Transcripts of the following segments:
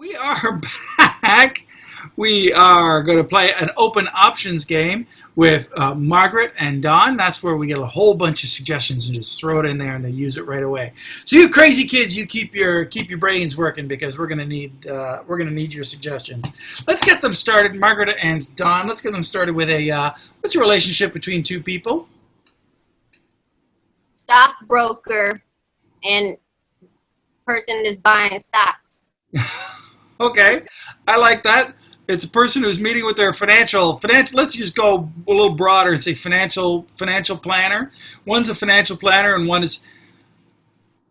We are back. We are going to play an open options game with Margaret and Don. That's where we get a whole bunch of suggestions and just throw it in there and they use it right away. So you crazy kids, you keep your brains working because we're going to need your suggestions. Let's get them started, Margaret and Don. Let's get them started with a what's a relationship between two people? Stockbroker and person is buying stocks. Okay, I like that. It's a person who's meeting with their financial. Let's just go a little broader and say financial planner. One's a financial planner, and one is.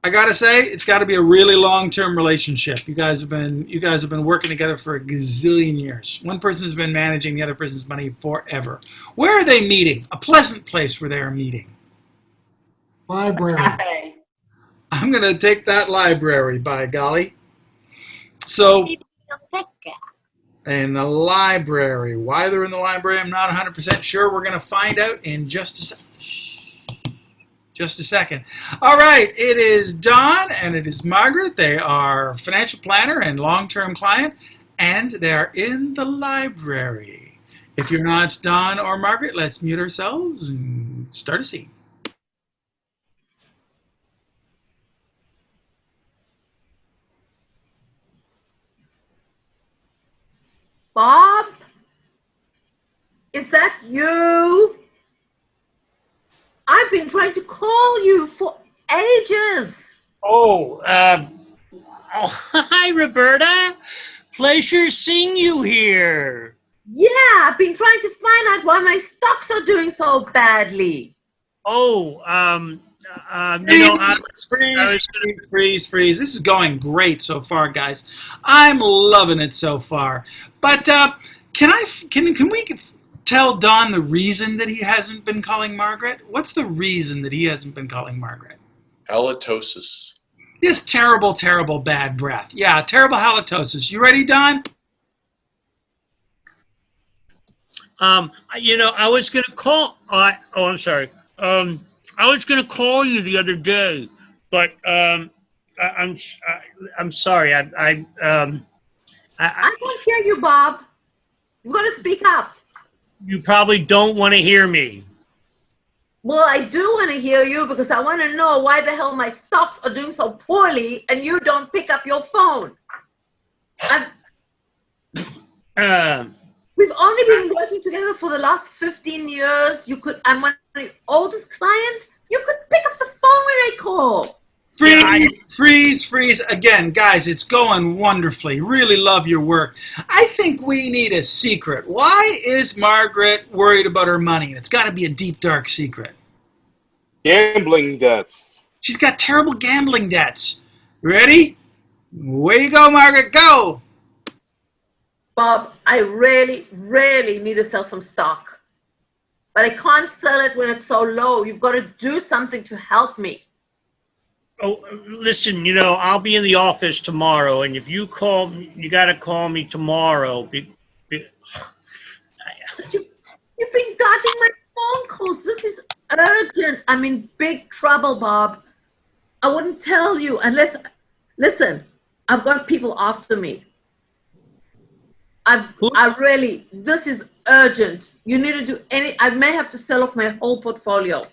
I gotta say, it's got to be a really long-term relationship. You guys have been working together for a gazillion years. One person has been managing the other person's money forever. Where are they meeting? A pleasant place where they are meeting. Library. I'm gonna take that library, by golly. So. In the library. Why they're in the library, I'm not 100% sure. We're going to find out in just a second. All right, it is Don and it is Margaret. They are financial planner and long-term client, and they're in the library. If you're not Don or Margaret, let's mute ourselves and start a scene. Bob? Is that you? I've been trying to call you for ages. Hi, Roberta. Pleasure seeing you here. Yeah, I've been trying to find out why my stocks are doing so badly. Freeze. This is going great so far, guys. I'm loving it so far. But can we tell Don the reason that he hasn't been calling Margaret? What's the reason that he hasn't been calling Margaret? Halitosis. This terrible, terrible bad breath. Yeah, terrible halitosis. You ready, Don? I was going to call. I'm sorry. I was going to call you the other day, but I'm sorry. I can't hear you, Bob. You've got to speak up. You probably don't want to hear me. Well, I do want to hear you because I want to know why the hell my stocks are doing so poorly and you don't pick up your phone. We've only been working together for the last 15 years. I'm one of the oldest client. You could pick up the phone when I call. Freeze. Again, guys, it's going wonderfully. Really love your work. I think we need a secret. Why is Margaret worried about her money? It's got to be a deep, dark secret. Gambling debts. She's got terrible gambling debts. Ready? Way you go, Margaret. Go! Bob, I really, really need to sell some stock. But I can't sell it when it's so low. You've got to do something to help me. Oh, listen, I'll be in the office tomorrow, and if you call me, you got to call me tomorrow. You've been dodging my phone calls. This is urgent. I'm in big trouble, Bob. I wouldn't tell you unless... Listen, I've got people after me. This is urgent. You need to do I may have to sell off my whole portfolio.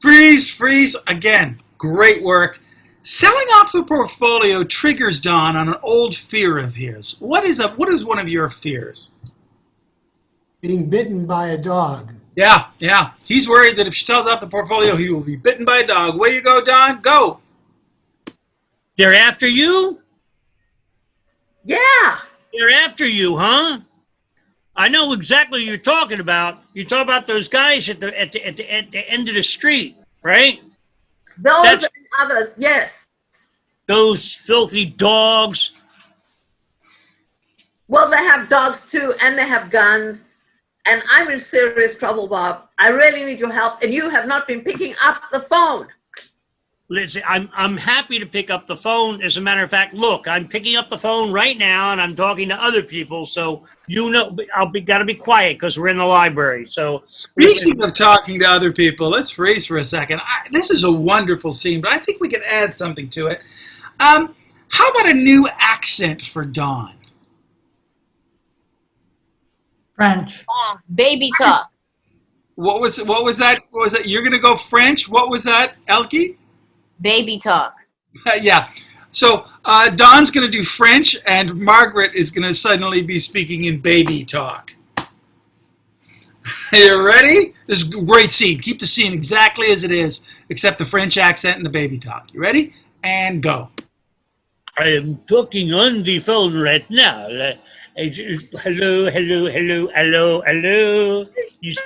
Freeze again. Great work. Selling off the portfolio triggers Don on an old fear of his. What is one of your fears? Being bitten by a dog. Yeah. He's worried that if she sells off the portfolio, he will be bitten by a dog. Way you go, Don. Go. They're after you? Yeah. They're after you, huh? I know exactly what you're talking about. You talk about those guys at the end of the street, right? Those and others, yes. Those filthy dogs. Well, they have dogs too, and they have guns. And I'm in serious trouble, Bob. I really need your help, and you have not been picking up the phone. Listen, I'm happy to pick up the phone. As a matter of fact, look, I'm picking up the phone right now, and I'm talking to other people. So gotta be quiet because we're in the library. So speaking of talking to other people, let's freeze for a second. This is a wonderful scene, but I think we can add something to it. How about a new accent for Dawn? French. Baby talk. What was that? What was that? You're gonna go French. What was that, Elke? Baby talk. Yeah. So Dawn's gonna do French, and Margaret is gonna suddenly be speaking in baby talk. Are you ready? This is a great scene. Keep the scene exactly as it is, except the French accent and the baby talk. You ready? And go. I am talking on the phone right now. Hello, hello, hello, hello, hello. You see,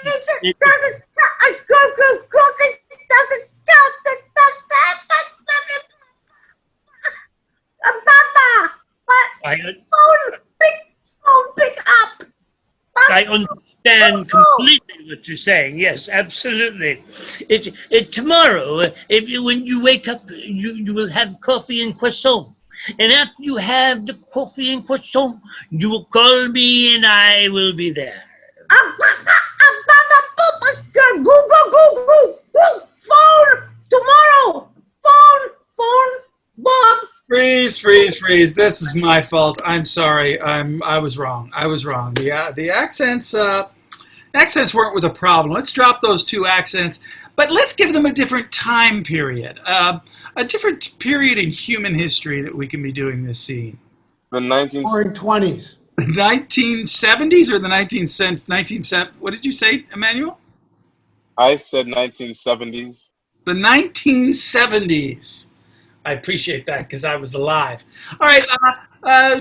I understand completely what you're saying. Yes, absolutely. Tomorrow, when you wake up, you will have coffee and croissant. And after you have the coffee and croissant, you will call me and I will be there. Phone tomorrow. Phone, Bob. Freeze. This is my fault. I'm sorry. I was wrong. The accents weren't with a problem. Let's drop those two accents, but let's give them a different time period. A different period in human history that we can be doing this scene. The 19th. Roaring 20s. The 1970s or the 1970s? What did you say, Emmanuel? I said 1970s. The 1970s. I appreciate that because I was alive. All right,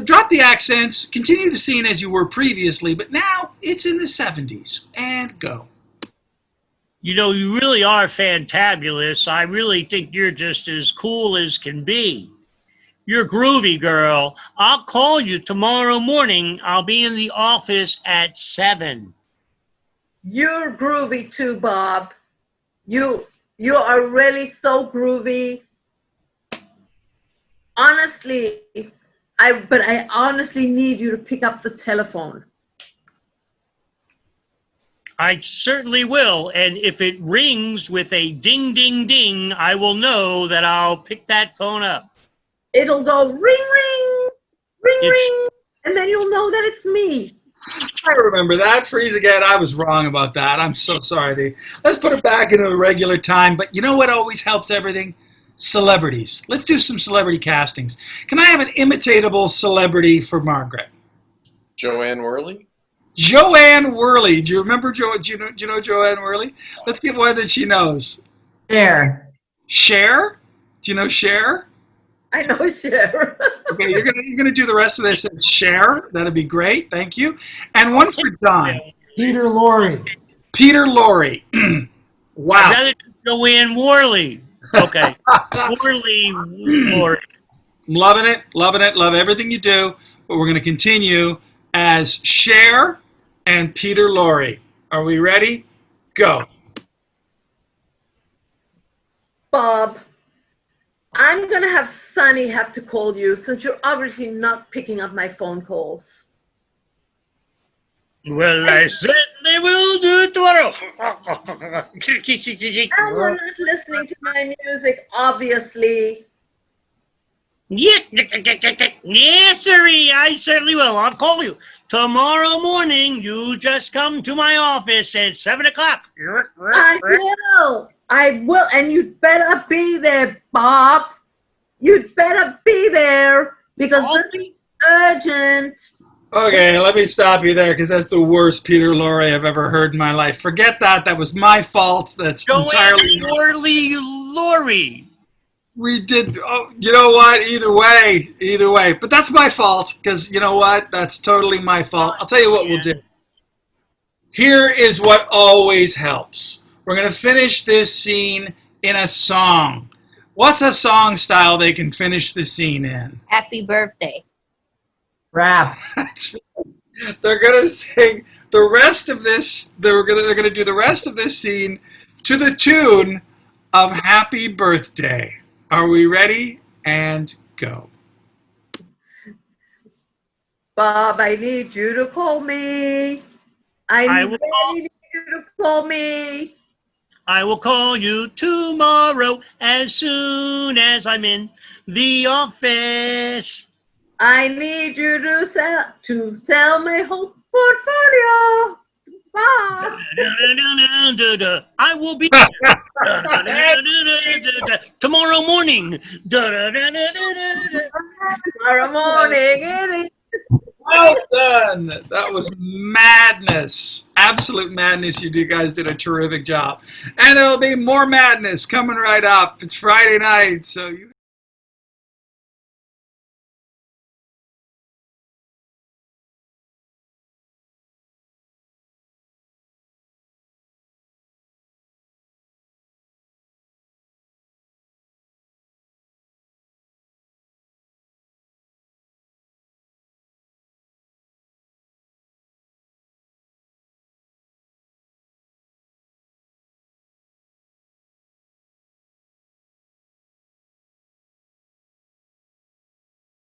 drop the accents, continue the scene as you were previously, but now it's in the 70s, and go. You know, you really are fantabulous. I really think you're just as cool as can be. You're groovy, girl. I'll call you tomorrow morning. I'll be in the office at 7. You're groovy too, Bob. You are really so groovy. Honestly, I honestly need you to pick up the telephone. I certainly will, and if it rings with a ding, ding, ding, I will know that I'll pick that phone up. It'll go ring, ring, ring, and then you'll know that it's me. I remember that. Freeze again. I was wrong about that. I'm so sorry. Let's put it back into the regular time, but you know what always helps everything? Celebrities. Let's do some celebrity castings. Can I have an imitatable celebrity for Margaret? Joanne Worley? Joanne Worley. Do you remember do you know Joanne Worley? Let's get one that she knows. Cher. Cher? Do you know Cher? I know, Cher. Okay, you're gonna do the rest of this as Cher. That'd be great. Thank you. And one for Don. Peter Lorre. Peter Lorre. Wow. I'd rather do Joanne Worley. Okay. Worley. Loving it. Love everything you do. But we're going to continue as Cher and Peter Lorre. Are we ready? Go. Bob, I'm going to have Sonny have to call you since you're obviously not picking up my phone calls. Well, I certainly will do it tomorrow. And you're not listening to my music, obviously. Yes, sirree, I certainly will. I'll call you tomorrow morning. You just come to my office at 7 o'clock. I will, and you'd better be there, Bob. You'd better be there because this is urgent. Okay, let me stop you there because that's the worst Peter Lorre I've ever heard in my life. Forget that. That was my fault. That's entirely Lorre. We did. Oh, you know what? Either way. But that's my fault because you know what? That's totally my fault. I'll tell you what we'll do. Here is what always helps. We're going to finish this scene in a song. What's a song style they can finish the scene in? Happy birthday. Rap. They're gonna sing the rest of this. They're gonna do the rest of this scene to the tune of "Happy Birthday." Are we ready? And go. Bob, I need you to call me. I really need you to call me. I will call you tomorrow as soon as I'm in the office. I need you to sell my whole portfolio. Bye. I will be tomorrow morning. Tomorrow morning. It is. Well done. That was madness. Absolute madness. You guys did a terrific job. And there will be more madness coming right up. It's Friday night, so you